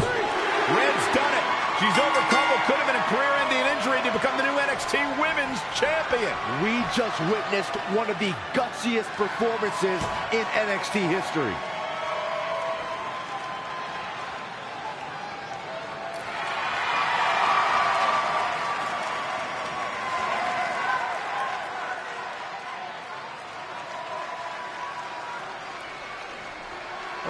3. Red's done it. She's overcome what could have been a career-ending injury to become the new NXT Women's Champion. We just witnessed one of the gutsiest performances in NXT history.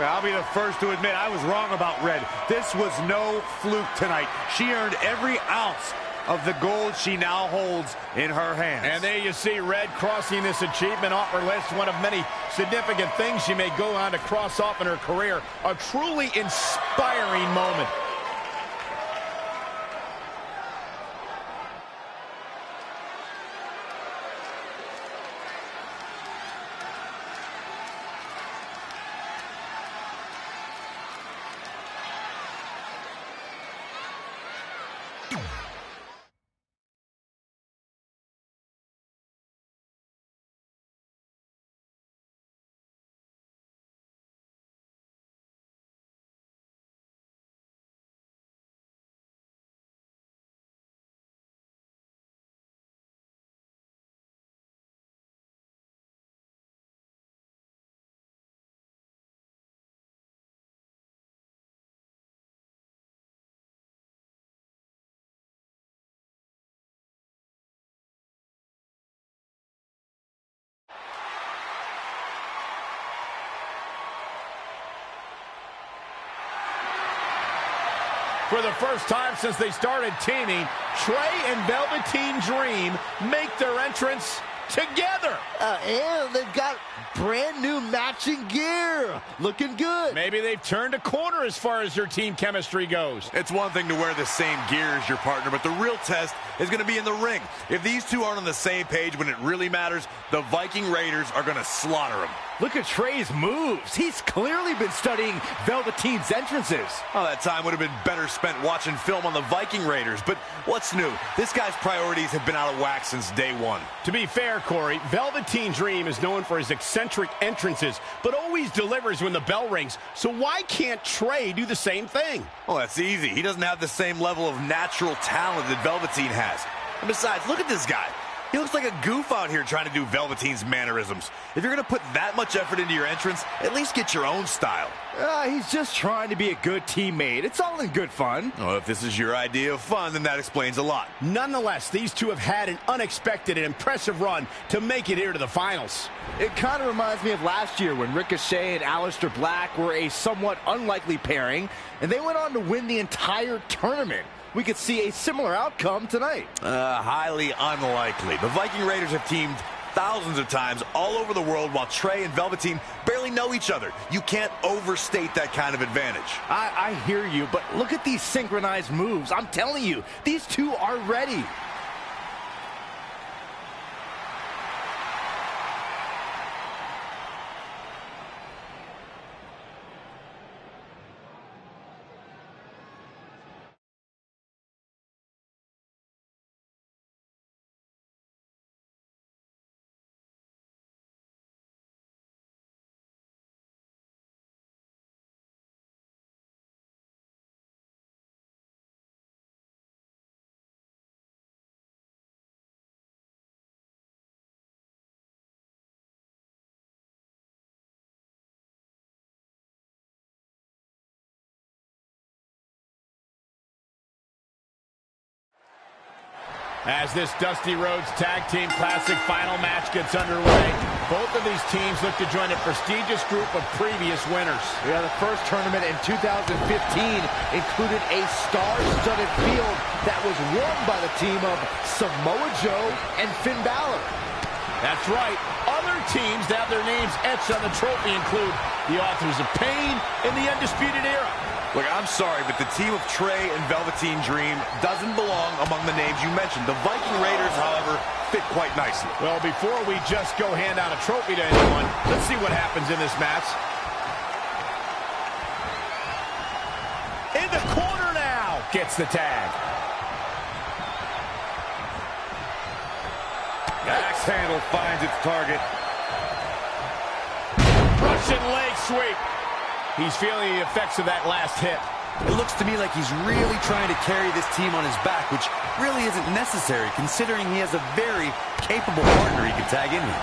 I'll be the first to admit I was wrong about Red. This was no fluke tonight. She earned every ounce of the gold she now holds in her hands. And there you see Red crossing this achievement off her list. One of many significant things she may go on to cross off in her career. A truly inspiring moment. For the first time since they started teaming, Trey and Velveteen Dream make their entrance together. And they've got brand new matching gear. Looking good. Maybe they've turned a corner as far as their team chemistry goes. It's one thing to wear the same gear as your partner, but the real test is going to be in the ring. If these two aren't on the same page when it really matters, the Viking Raiders are going to slaughter them. Look at Trey's moves. He's clearly been studying Velveteen's entrances. Oh, that time would have been better spent watching film on the Viking Raiders. But what's new? This guy's priorities have been out of whack since day one. To be fair, Corey, Velveteen Dream is known for his eccentric entrances, but always delivers when the bell rings. So why can't Trey do the same thing? Well, that's easy. He doesn't have the same level of natural talent that Velveteen has. And besides, look at this guy. He looks like a goof out here trying to do Velveteen's mannerisms. If you're going to put that much effort into your entrance, at least get your own style. He's just trying to be a good teammate. It's all in good fun. Well, if this is your idea of fun, then that explains a lot. Nonetheless, these two have had an unexpected and impressive run to make it here to the finals. It kind of reminds me of last year when Ricochet and Aleister Black were a somewhat unlikely pairing, and they went on to win the entire tournament. We could see a similar outcome tonight. Highly unlikely. The Viking Raiders have teamed thousands of times all over the world while Trey and Velveteen barely know each other. You can't overstate that kind of advantage. I hear you, but look at these synchronized moves. I'm telling you, these two are ready. As this Dusty Rhodes Tag Team Classic final match gets underway, both of these teams look to join a prestigious group of previous winners. Yeah, the first tournament in 2015 included a star-studded field that was won by the team of Samoa Joe and Finn Balor. That's right. Other teams that have their names etched on the trophy include the Authors of Pain and the Undisputed Era. Look, I'm sorry, but the team of Trey and Velveteen Dream doesn't belong among the names you mentioned. The Viking Raiders, however, fit quite nicely. Well, before we just go hand out a trophy to anyone, let's see what happens in this match. In the corner now. Gets the tag. Axe handle finds its target. Russian leg sweep. He's feeling the effects of that last hit. It looks to me like he's really trying to carry this team on his back, which really isn't necessary, considering he has a very capable partner he can tag in with.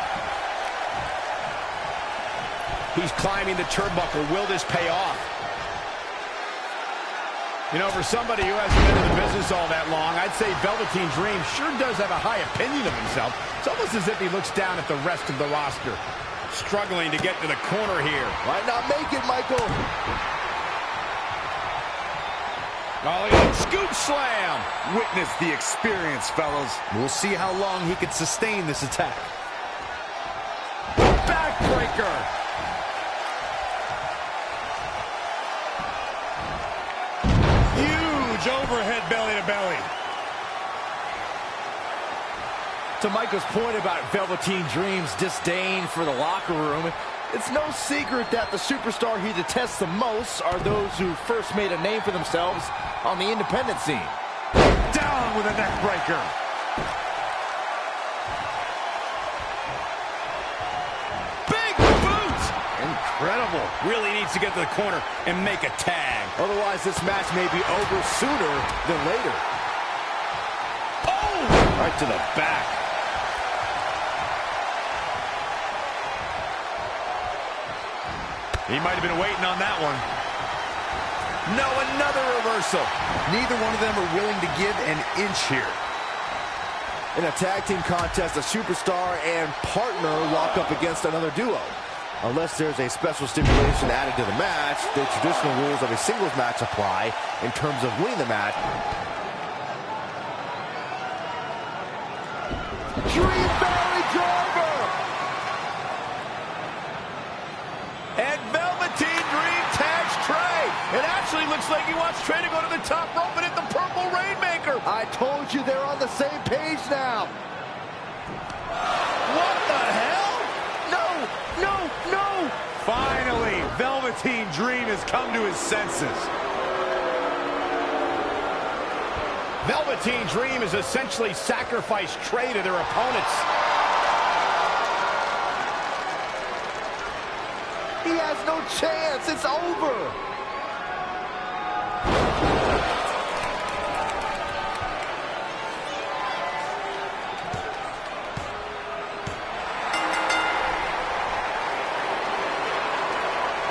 He's climbing the turnbuckle. Will this pay off? You know, for somebody who hasn't been in the business all that long, I'd say Velveteen Dream sure does have a high opinion of himself. It's almost as if he looks down at the rest of the roster. Struggling to get to the corner here. Might not make it, Michael. Oh, scoop slam. Witness the experience, fellas. We'll see how long he can sustain this attack. Backbreaker. Huge overhead belly to belly. To Michael's point about Velveteen Dream's disdain for the locker room, it's no secret that the superstar he detests the most are those who first made a name for themselves on the independent scene. Down with a neck breaker. Big boot. Incredible. Really needs to get to the corner and make a tag. Otherwise, this match may be over sooner than later. Oh! Right to the back. He might have been waiting on that one. No, another reversal. Neither one of them are willing to give an inch here. In a tag team contest, a superstar and partner walk up against another duo. Unless there's a special stipulation added to the match, the traditional rules of a singles match apply in terms of winning the match. Dream Valley Driver! And Velveteen Dream tags Trey. It actually looks like he wants Trey to go to the top rope and hit the Purple Rainmaker. I told you they're on the same page now. What the hell? No! Finally, Velveteen Dream has come to his senses. Velveteen Dream has essentially sacrificed Trey to their opponents. He has no chance. It's over.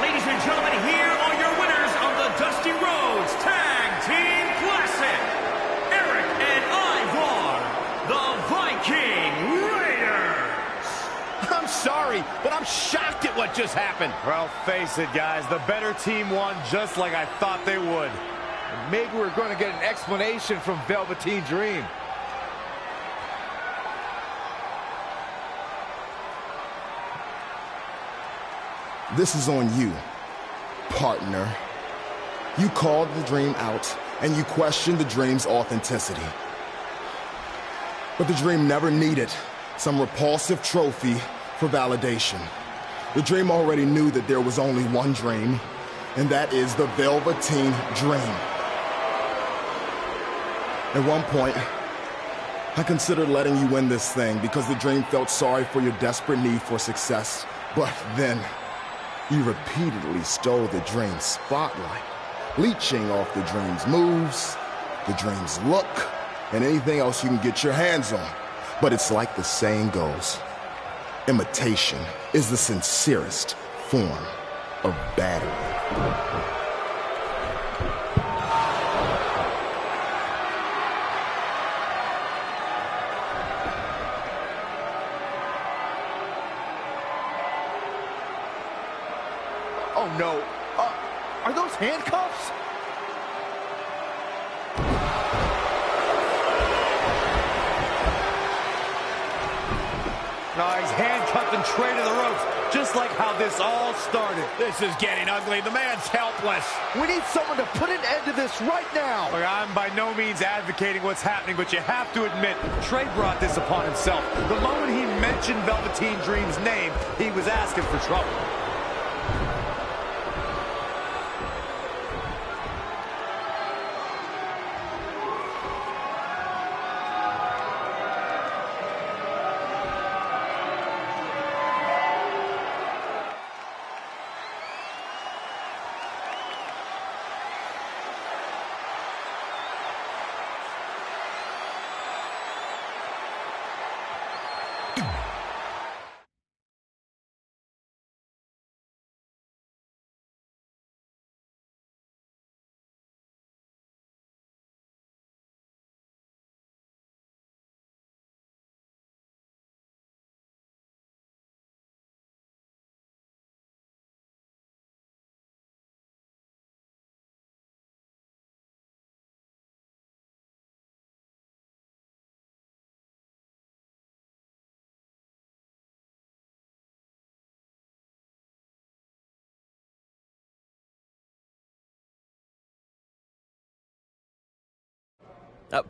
Ladies and gentlemen, here are your winners of the Dusty Rhodes Tag Team Classic. Eric and Ivar, the Viking Raiders. I'm sorry, but I'm shocked at what just happened. Well, face it, guys. The better team won just like I thought they would. And maybe we're going to get an explanation from Velveteen Dream. This is on you, partner. You called the Dream out, and you questioned the Dream's authenticity. But the Dream never needed some repulsive trophy for validation. The Dream already knew that there was only one Dream, and that is the Velveteen Dream. At one point, I considered letting you win this thing because the Dream felt sorry for your desperate need for success. But then, you repeatedly stole the Dream's spotlight, leeching off the Dream's moves, the Dream's look, and anything else you can get your hands on. But it's like the saying goes, imitation is the sincerest form of battery. no. Are those handcuffs? No, he's handcuffing Trey to the ropes, just like how this all started. This is getting ugly. The man's helpless. We need someone to put an end to this right now. Look, I'm by no means advocating what's happening, but you have to admit, Trey brought this upon himself. The moment he mentioned Velveteen Dream's name, he was asking for trouble.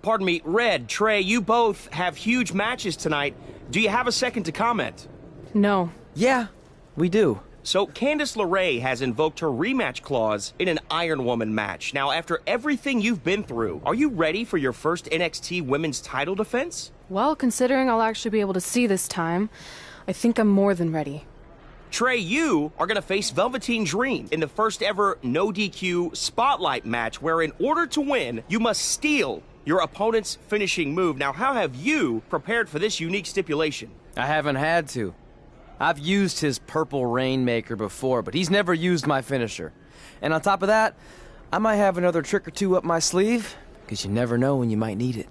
Pardon me, Red, Trey, you both have huge matches tonight. Do you have a second to comment? No. Yeah, we do. So, Candice LeRae has invoked her rematch clause in an Iron Woman match. Now, after everything you've been through, are you ready for your first NXT Women's title defense? Well, considering I'll actually be able to see this time, I think I'm more than ready. Trey, you are going to face Velveteen Dream in the first ever no DQ spotlight match, where in order to win, you must steal your opponent's finishing move. Now, how have you prepared for this unique stipulation? I haven't had to. I've used his Purple Rainmaker before, but he's never used my finisher. And on top of that, I might have another trick or two up my sleeve, because you never know when you might need it.